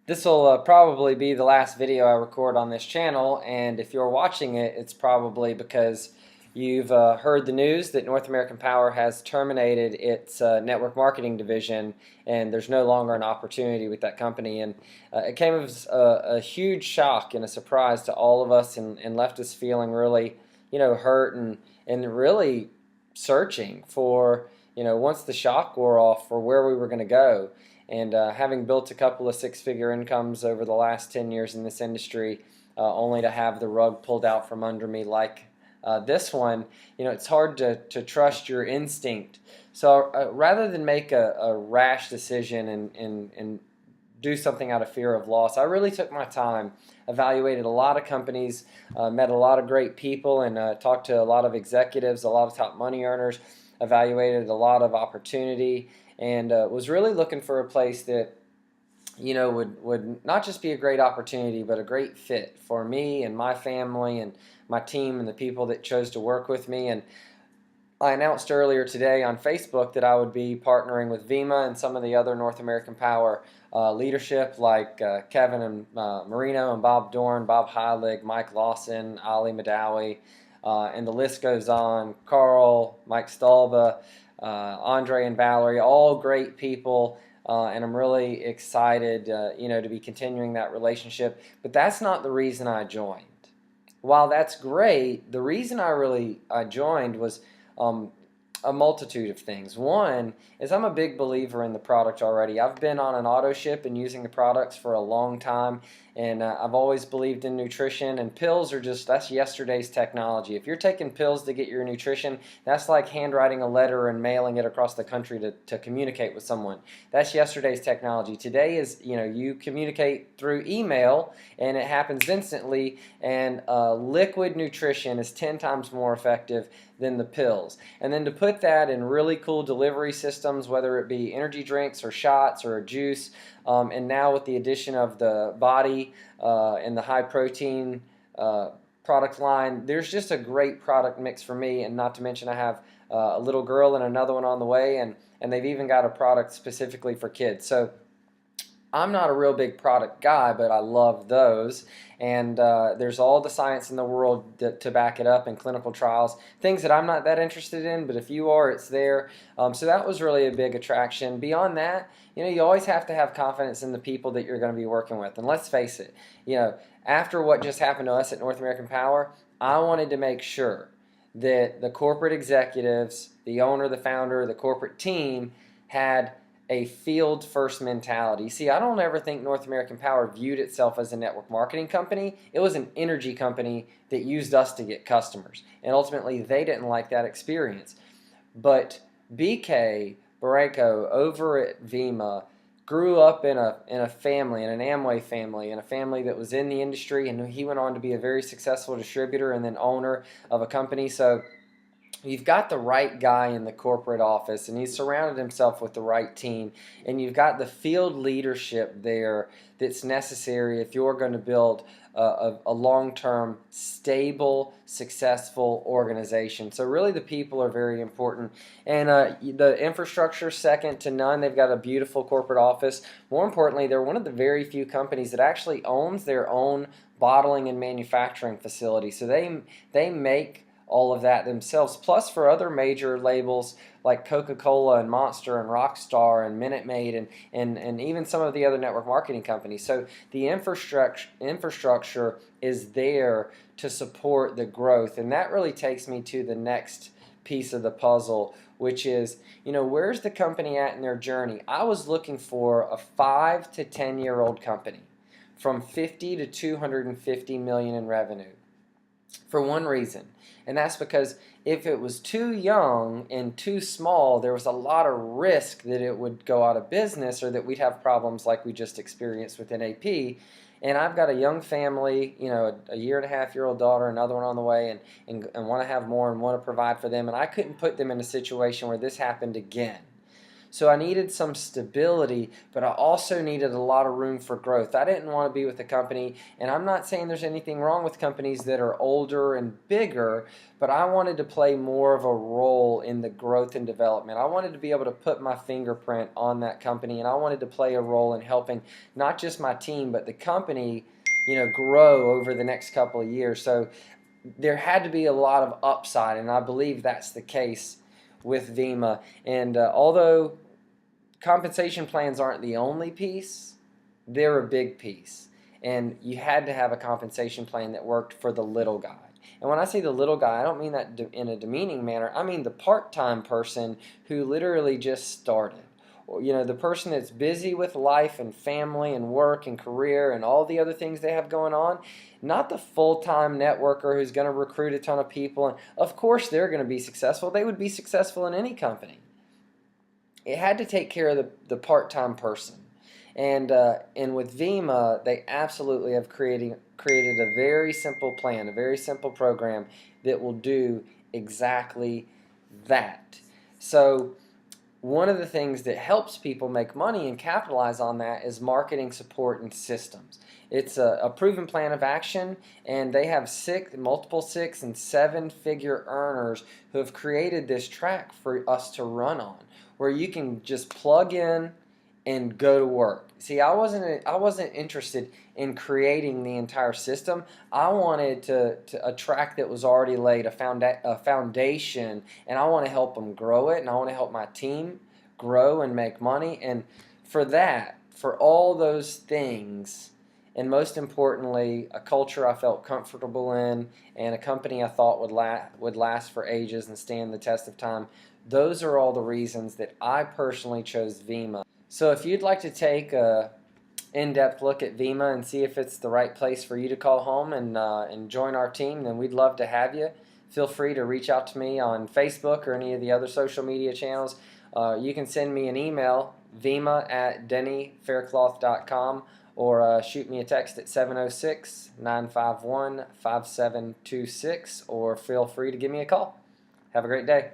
This will probably be the last video I record on this channel, and if you're watching it, it's probably because you've heard the news that North American Power has terminated its network marketing division, and there's no longer an opportunity with that company. And it came as a huge shock and a surprise to all of us, and left us feeling really, hurt and really searching for, once the shock wore off, for where we were going to go. And having built a couple of six-figure incomes over the last 10 years in this industry, only to have the rug pulled out from under me like this one, it's hard to trust your instinct. So rather than make a rash decision and do something out of fear of loss, I really took my time, evaluated a lot of companies, met a lot of great people, and talked to a lot of executives, a lot of top money earners, evaluated a lot of opportunity, and was really looking for a place that would not just be a great opportunity, but a great fit for me and my family and my team and the people that chose to work with me. And I announced earlier today on Facebook that I would be partnering with Vima and some of the other North American Power leadership, like Kevin and Marino and Bob Dorn, Bob Heilig, Mike Lawson, Ali Madawi, and the list goes on. Carl, Mike Stalba, Andre and Valerie, all great people, and I'm really excited, to be continuing that relationship. But that's not the reason I joined. While that's great, the reason I joined was a multitude of things. One is I'm a big believer in the product already. I've been on an auto ship and using the products for a long time, and I've always believed in nutrition, and pills are that's yesterday's technology. If you're taking pills to get your nutrition, that's like handwriting a letter and mailing it across the country to communicate with someone. That's yesterday's technology. Today is, you communicate through email and it happens instantly, and liquid nutrition is 10 times more effective than the pills. And then to put that in really cool delivery systems, whether it be energy drinks or shots or a juice, and now with the addition of the body and the high protein product line, there's just a great product mix for me. And not to mention, I have a little girl and another one on the way, and they've even got a product specifically for kids. So I'm not a real big product guy, but I love those. And there's all the science in the world to back it up, and clinical trials, things that I'm not that interested in, but if you are, it's there. So that was really a big attraction. Beyond that, you always have to have confidence in the people that you're going to be working with. And let's face it, after what just happened to us at North American Power, I wanted to make sure that the corporate executives, the owner, the founder, the corporate team had a field first mentality. See, I don't ever think North American Power viewed itself as a network marketing company. It was an energy company that used us to get customers, and ultimately they didn't like that experience. But BK Barreco over at Vima grew up in a family, in an Amway family, in a family that was in the industry, and he went on to be a very successful distributor and then owner of a company. So you've got the right guy in the corporate office, and he's surrounded himself with the right team, and you've got the field leadership there that's necessary if you're going to build a long-term, stable, successful organization. So really the people are very important, and the infrastructure, second to none. They've got a beautiful corporate office. More importantly, they're one of the very few companies that actually owns their own bottling and manufacturing facility. So they make all of that themselves, plus for other major labels like Coca-Cola and Monster and Rockstar and Minute Maid and even some of the other network marketing companies. So the infrastructure is there to support the growth, and that really takes me to the next piece of the puzzle, which is, where's the company at in their journey? I was looking for a 5 to 10 year old company from 50 to 250 million in revenue, for one reason, and that's because if it was too young and too small, there was a lot of risk that it would go out of business, or that we'd have problems like we just experienced with NAP. And I've got a young family, a year-and-a-half-year-old daughter, another one on the way, and want to have more and want to provide for them, and I couldn't put them in a situation where this happened again. So I needed some stability, but I also needed a lot of room for growth. I didn't want to be with a company, and I'm not saying there's anything wrong with companies that are older and bigger, but I wanted to play more of a role in the growth and development. I wanted to be able to put my fingerprint on that company, and I wanted to play a role in helping not just my team, but the company, grow over the next couple of years. So there had to be a lot of upside, and I believe that's the case with Vima. And although compensation plans aren't the only piece, they're a big piece. And you had to have a compensation plan that worked for the little guy. And when I say the little guy, I don't mean that in a demeaning manner. I mean the part-time person who literally just started. The person that's busy with life and family and work and career and all the other things they have going on, not the full-time networker who's going to recruit a ton of people. And of course they're going to be successful. They would be successful in any company. It had to take care of the part-time person. And with Vima, they absolutely have created a very simple plan, a very simple program that will do exactly that. So one of the things that helps people make money and capitalize on that is marketing, support, and systems. It's a proven plan of action, and they have multiple 6- and 7-figure earners who have created this track for us to run on, where you can just plug in and go to work. See, I wasn't interested in creating the entire system. I wanted a track that was already laid, a foundation, and I want to help them grow it, and I want to help my team grow and make money. And for all those things, and most importantly, a culture I felt comfortable in, and a company I thought would last for ages and stand the test of time, those are all the reasons that I personally chose Vima. So if you'd like to take a in-depth look at Vima and see if it's the right place for you to call home and join our team, then we'd love to have you. Feel free to reach out to me on Facebook or any of the other social media channels. You can send me an email, vima@dennyfaircloth.com, or shoot me a text at 706-951-5726, or feel free to give me a call. Have a great day.